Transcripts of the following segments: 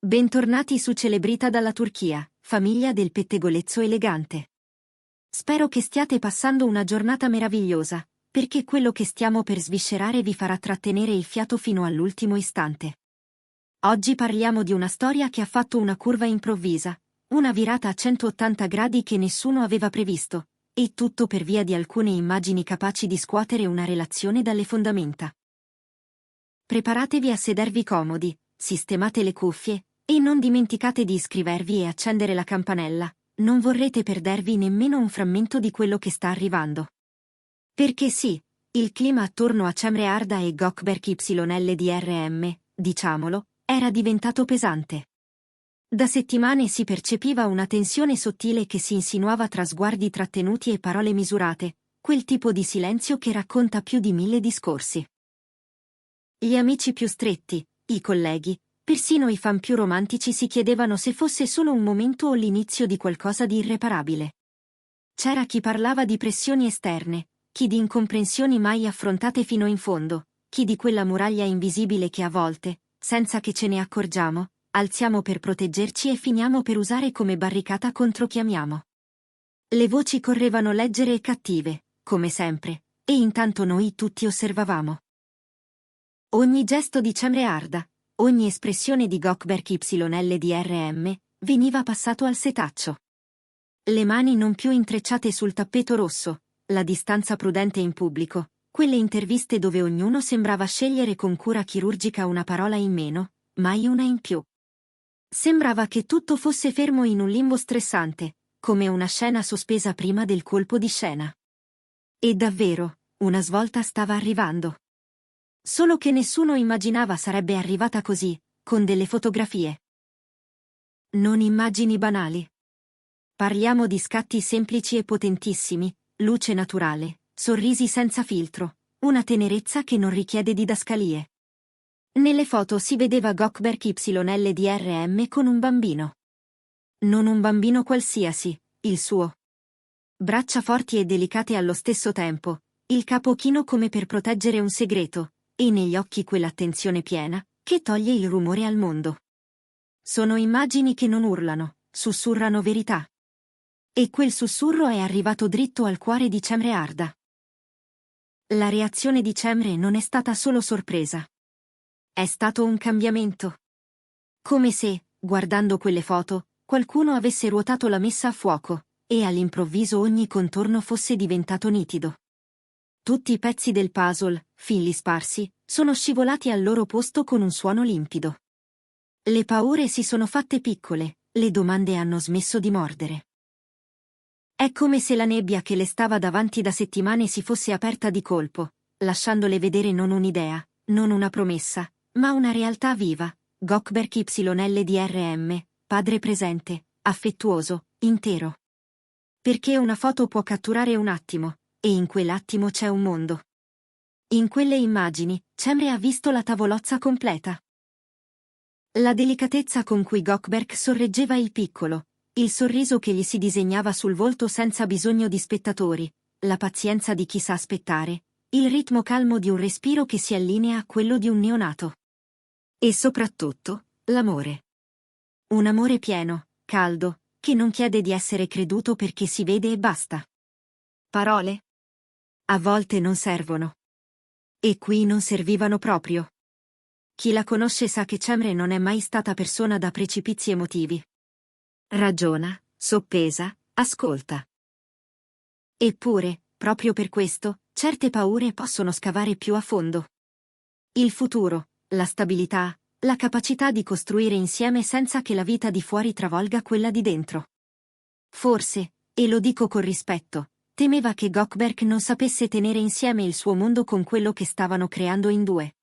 Bentornati su Celebrita dalla Turchia, famiglia del pettegolezzo elegante. Spero che stiate passando una giornata meravigliosa, perché quello che stiamo per sviscerare vi farà trattenere il fiato fino all'ultimo istante. Oggi parliamo di una storia che ha fatto una curva improvvisa, una virata a 180 gradi che nessuno aveva previsto, e tutto per via di alcune immagini capaci di scuotere una relazione dalle fondamenta. Preparatevi a sedervi comodi, sistemate le cuffie, e non dimenticate di iscrivervi e accendere la campanella, non vorrete perdervi nemmeno un frammento di quello che sta arrivando. Perché sì, il clima attorno a Cemre Arda e Gökberk YLDRM, diciamolo, era diventato pesante. Da settimane si percepiva una tensione sottile che si insinuava tra sguardi trattenuti e parole misurate, quel tipo di silenzio che racconta più di 1000 discorsi. Gli amici più stretti, i colleghi, persino i fan più romantici si chiedevano se fosse solo un momento o l'inizio di qualcosa di irreparabile. C'era chi parlava di pressioni esterne, chi di incomprensioni mai affrontate fino in fondo, chi di quella muraglia invisibile che a volte, senza che ce ne accorgiamo, alziamo per proteggerci e finiamo per usare come barricata contro chi amiamo. Le voci correvano leggere e cattive, come sempre, e intanto noi tutti osservavamo. Ogni gesto di Cemre Arda, ogni espressione di Gökberk YLDRM, veniva passato al setaccio. Le mani non più intrecciate sul tappeto rosso, la distanza prudente in pubblico, quelle interviste dove ognuno sembrava scegliere con cura chirurgica una parola in meno, mai una in più. Sembrava che tutto fosse fermo in un limbo stressante, come una scena sospesa prima del colpo di scena. E davvero, una svolta stava arrivando. Solo che nessuno immaginava sarebbe arrivata così, con delle fotografie. Non immagini banali. Parliamo di scatti semplici e potentissimi, luce naturale, sorrisi senza filtro, una tenerezza che non richiede didascalie. Nelle foto si vedeva Gökberk YLDRM con un bambino. Non un bambino qualsiasi, il suo. Braccia forti e delicate allo stesso tempo, il capo chino come per proteggere un segreto, e negli occhi quell'attenzione piena, che toglie il rumore al mondo. Sono immagini che non urlano, sussurrano verità. E quel sussurro è arrivato dritto al cuore di Cemre Arda. La reazione di Cemre non è stata solo sorpresa. È stato un cambiamento. Come se, guardando quelle foto, qualcuno avesse ruotato la messa a fuoco, e all'improvviso ogni contorno fosse diventato nitido. Tutti i pezzi del puzzle, fili sparsi, sono scivolati al loro posto con un suono limpido. Le paure si sono fatte piccole, le domande hanno smesso di mordere. È come se la nebbia che le stava davanti da settimane si fosse aperta di colpo, lasciandole vedere non un'idea, non una promessa, ma una realtà viva, Gökberk YLDRM, padre presente, affettuoso, intero. Perché una foto può catturare un attimo, e in quell'attimo c'è un mondo. In quelle immagini, Cemre ha visto la tavolozza completa. La delicatezza con cui Gökberk sorreggeva il piccolo, il sorriso che gli si disegnava sul volto senza bisogno di spettatori, la pazienza di chi sa aspettare, il ritmo calmo di un respiro che si allinea a quello di un neonato. E soprattutto, l'amore. Un amore pieno, caldo, che non chiede di essere creduto perché si vede e basta. Parole? A volte non servono. E qui non servivano proprio. Chi la conosce sa che Cemre non è mai stata persona da precipizi emotivi. Ragiona, soppesa, ascolta. Eppure, proprio per questo, certe paure possono scavare più a fondo. Il futuro, la stabilità, la capacità di costruire insieme senza che la vita di fuori travolga quella di dentro. Forse, e lo dico con rispetto, temeva che Gökberk non sapesse tenere insieme il suo mondo con quello che stavano creando in due.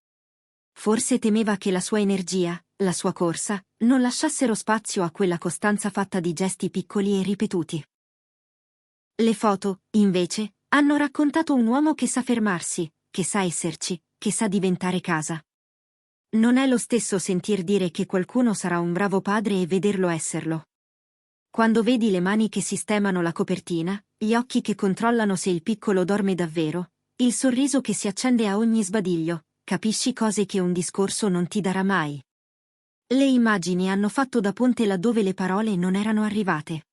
Forse temeva che la sua energia, la sua corsa, non lasciassero spazio a quella costanza fatta di gesti piccoli e ripetuti. Le foto, invece, hanno raccontato un uomo che sa fermarsi, che sa esserci, che sa diventare casa. Non è lo stesso sentir dire che qualcuno sarà un bravo padre e vederlo esserlo. Quando vedi le mani che sistemano la copertina, gli occhi che controllano se il piccolo dorme davvero, il sorriso che si accende a ogni sbadiglio, capisci cose che un discorso non ti darà mai. Le immagini hanno fatto da ponte laddove le parole non erano arrivate.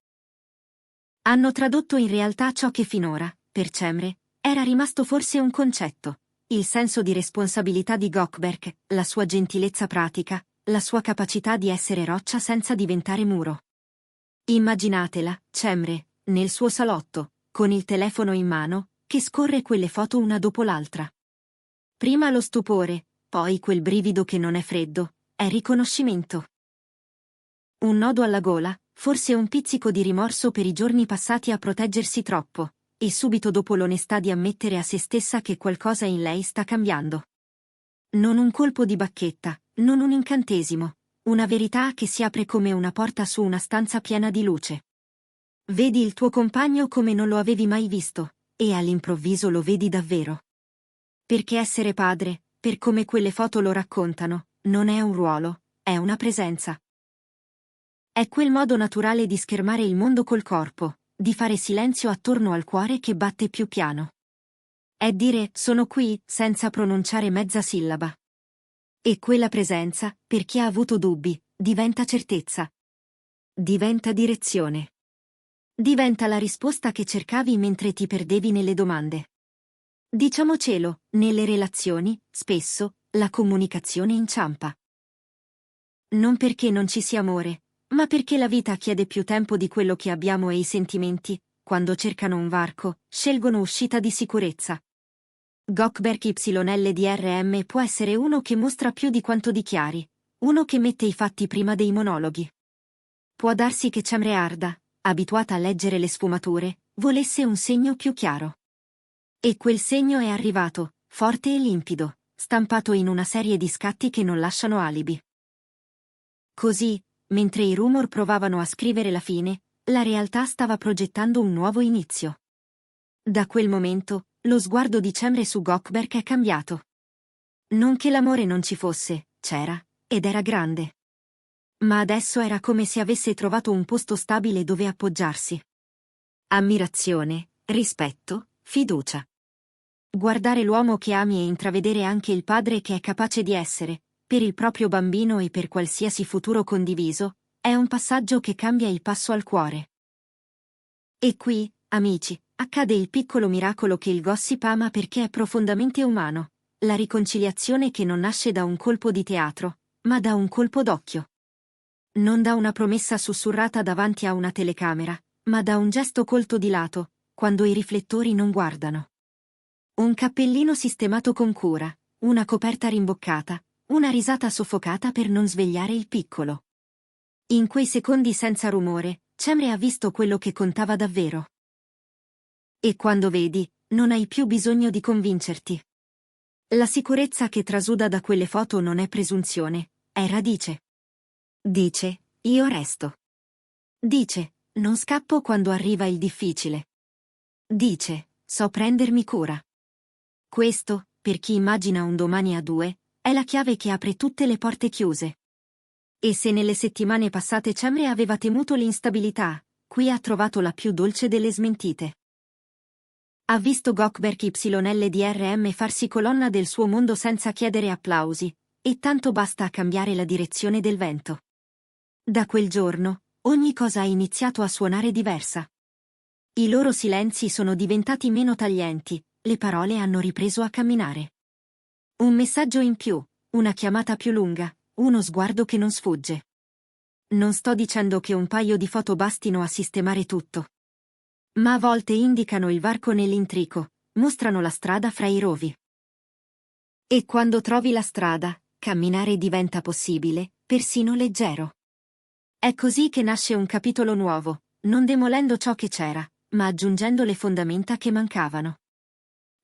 Hanno tradotto in realtà ciò che finora, per Cemre, era rimasto forse un concetto: il senso di responsabilità di Gökberk, la sua gentilezza pratica, la sua capacità di essere roccia senza diventare muro. Immaginatela, Cemre, nel suo salotto, con il telefono in mano, che scorre quelle foto una dopo l'altra. Prima lo stupore, poi quel brivido che non è freddo, è riconoscimento. Un nodo alla gola, forse un pizzico di rimorso per i giorni passati a proteggersi troppo, e subito dopo l'onestà di ammettere a se stessa che qualcosa in lei sta cambiando. Non un colpo di bacchetta, non un incantesimo, una verità che si apre come una porta su una stanza piena di luce. Vedi il tuo compagno come non lo avevi mai visto, e all'improvviso lo vedi davvero. Perché essere padre, per come quelle foto lo raccontano, non è un ruolo, è una presenza. È quel modo naturale di schermare il mondo col corpo, di fare silenzio attorno al cuore che batte più piano. È dire sono qui, senza pronunciare mezza sillaba. E quella presenza, per chi ha avuto dubbi, diventa certezza. Diventa direzione. Diventa la risposta che cercavi mentre ti perdevi nelle domande. Diciamocelo, nelle relazioni, spesso, la comunicazione inciampa. Non perché non ci sia amore, ma perché la vita chiede più tempo di quello che abbiamo e i sentimenti, quando cercano un varco, scelgono uscita di sicurezza. Gökberk YLDRM può essere uno che mostra più di quanto dichiari, uno che mette i fatti prima dei monologhi. Può darsi che Cemre Arda, abituata a leggere le sfumature, volesse un segno più chiaro. E quel segno è arrivato, forte e limpido, stampato in una serie di scatti che non lasciano alibi. Così, mentre i rumor provavano a scrivere la fine, la realtà stava progettando un nuovo inizio. Da quel momento, lo sguardo di Cemre su Gökberk è cambiato. Non che l'amore non ci fosse, c'era, ed era grande. Ma adesso era come se avesse trovato un posto stabile dove appoggiarsi. Ammirazione, rispetto, fiducia. Guardare l'uomo che ami e intravedere anche il padre che è capace di essere, per il proprio bambino e per qualsiasi futuro condiviso, è un passaggio che cambia il passo al cuore. E qui, amici, accade il piccolo miracolo che il gossip ama perché è profondamente umano, la riconciliazione che non nasce da un colpo di teatro, ma da un colpo d'occhio. Non da una promessa sussurrata davanti a una telecamera, ma da un gesto colto di lato, quando i riflettori non guardano. Un cappellino sistemato con cura, una coperta rimboccata, una risata soffocata per non svegliare il piccolo. In quei secondi senza rumore, Cemre ha visto quello che contava davvero. E quando vedi, non hai più bisogno di convincerti. La sicurezza che trasuda da quelle foto non è presunzione, è radice. Dice, io resto. Dice, non scappo quando arriva il difficile. Dice, so prendermi cura. Questo, per chi immagina un domani a due, è la chiave che apre tutte le porte chiuse. E se nelle settimane passate Cemre aveva temuto l'instabilità, qui ha trovato la più dolce delle smentite. Ha visto Gökberk YLDRM farsi colonna del suo mondo senza chiedere applausi, e tanto basta a cambiare la direzione del vento. Da quel giorno, ogni cosa ha iniziato a suonare diversa. I loro silenzi sono diventati meno taglienti, le parole hanno ripreso a camminare. Un messaggio in più, una chiamata più lunga, uno sguardo che non sfugge. Non sto dicendo che un paio di foto bastino a sistemare tutto. Ma a volte indicano il varco nell'intrico, mostrano la strada fra i rovi. E quando trovi la strada, camminare diventa possibile, persino leggero. È così che nasce un capitolo nuovo, non demolendo ciò che c'era, ma aggiungendo le fondamenta che mancavano.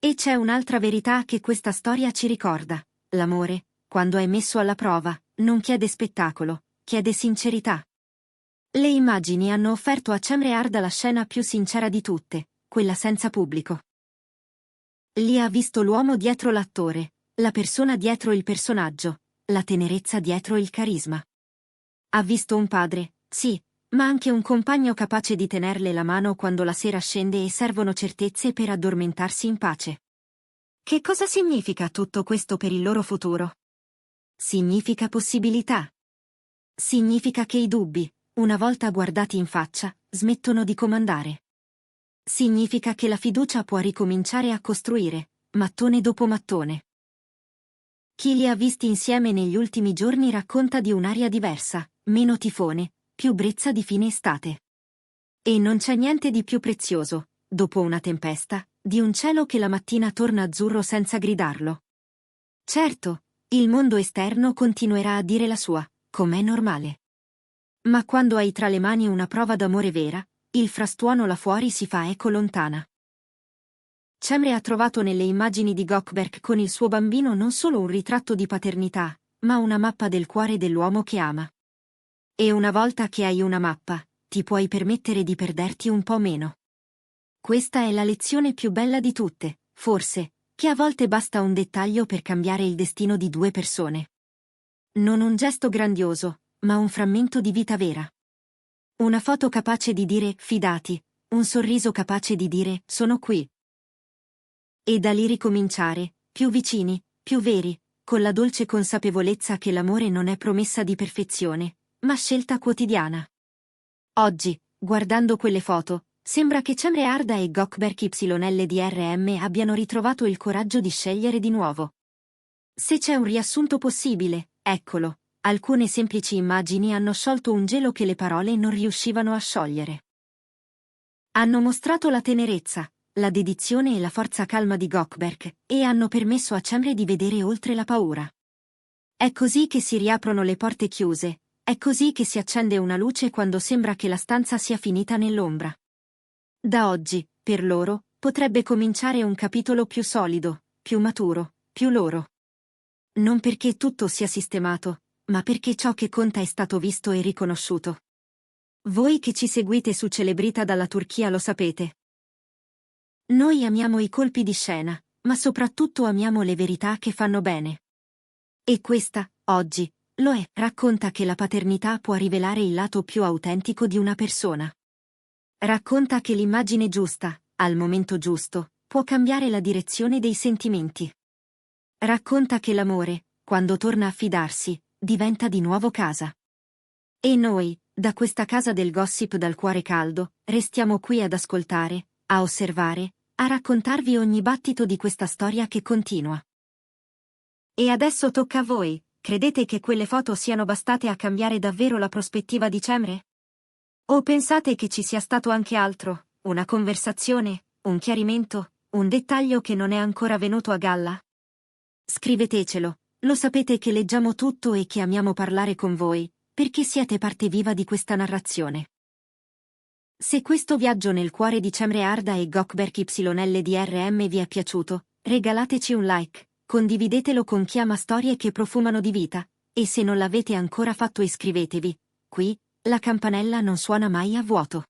E c'è un'altra verità che questa storia ci ricorda: l'amore, quando è messo alla prova, non chiede spettacolo, chiede sincerità. Le immagini hanno offerto a Cemre Arda la scena più sincera di tutte, quella senza pubblico. Lì ha visto l'uomo dietro l'attore, la persona dietro il personaggio, la tenerezza dietro il carisma. Ha visto un padre, sì, ma anche un compagno capace di tenerle la mano quando la sera scende e servono certezze per addormentarsi in pace. Che cosa significa tutto questo per il loro futuro? Significa possibilità. Significa che i dubbi, una volta guardati in faccia, smettono di comandare. Significa che la fiducia può ricominciare a costruire, mattone dopo mattone. Chi li ha visti insieme negli ultimi giorni racconta di un'aria diversa, meno tifone, più brezza di fine estate. E non c'è niente di più prezioso, dopo una tempesta, di un cielo che la mattina torna azzurro senza gridarlo. Certo, il mondo esterno continuerà a dire la sua, com'è normale. Ma quando hai tra le mani una prova d'amore vera, il frastuono là fuori si fa eco lontana. Cemre ha trovato nelle immagini di Gökberk con il suo bambino non solo un ritratto di paternità, ma una mappa del cuore dell'uomo che ama. E una volta che hai una mappa, ti puoi permettere di perderti un po' meno. Questa è la lezione più bella di tutte, forse, che a volte basta un dettaglio per cambiare il destino di due persone. Non un gesto grandioso, ma un frammento di vita vera. Una foto capace di dire fidati, un sorriso capace di dire sono qui. E da lì ricominciare, più vicini, più veri, con la dolce consapevolezza che l'amore non è promessa di perfezione, ma scelta quotidiana. Oggi, guardando quelle foto, sembra che Cemre Arda e Gökberk YLDRM abbiano ritrovato il coraggio di scegliere di nuovo. Se c'è un riassunto possibile, eccolo, alcune semplici immagini hanno sciolto un gelo che le parole non riuscivano a sciogliere. Hanno mostrato la tenerezza, la dedizione e la forza calma di Gökberk, e hanno permesso a Cemre di vedere oltre la paura. È così che si riaprono le porte chiuse, è così che si accende una luce quando sembra che la stanza sia finita nell'ombra. Da oggi, per loro, potrebbe cominciare un capitolo più solido, più maturo, più loro. Non perché tutto sia sistemato, ma perché ciò che conta è stato visto e riconosciuto. Voi che ci seguite su Celebrita dalla Turchia lo sapete. Noi amiamo i colpi di scena, ma soprattutto amiamo le verità che fanno bene. E questa, oggi, lo è, racconta che la paternità può rivelare il lato più autentico di una persona. Racconta che l'immagine giusta, al momento giusto, può cambiare la direzione dei sentimenti. Racconta che l'amore, quando torna a fidarsi, diventa di nuovo casa. E noi, da questa casa del gossip dal cuore caldo, restiamo qui ad ascoltare, a osservare, a raccontarvi ogni battito di questa storia che continua. E adesso tocca a voi, credete che quelle foto siano bastate a cambiare davvero la prospettiva di Cemre? O pensate che ci sia stato anche altro, una conversazione, un chiarimento, un dettaglio che non è ancora venuto a galla? Scrivetecelo, lo sapete che leggiamo tutto e che amiamo parlare con voi, perché siete parte viva di questa narrazione. Se questo viaggio nel cuore di Cemre Arda e Gökberk YLDRM vi è piaciuto, regalateci un like, condividetelo con chi ama storie che profumano di vita, e se non l'avete ancora fatto iscrivetevi. Qui, la campanella non suona mai a vuoto.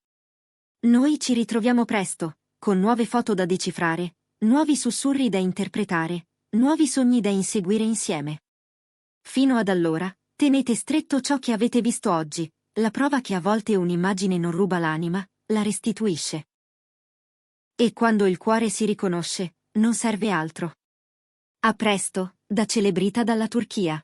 Noi ci ritroviamo presto, con nuove foto da decifrare, nuovi sussurri da interpretare, nuovi sogni da inseguire insieme. Fino ad allora, tenete stretto ciò che avete visto oggi, la prova che a volte un'immagine non ruba l'anima, la restituisce. E quando il cuore si riconosce, non serve altro. A presto, da Celebrita dalla Turchia.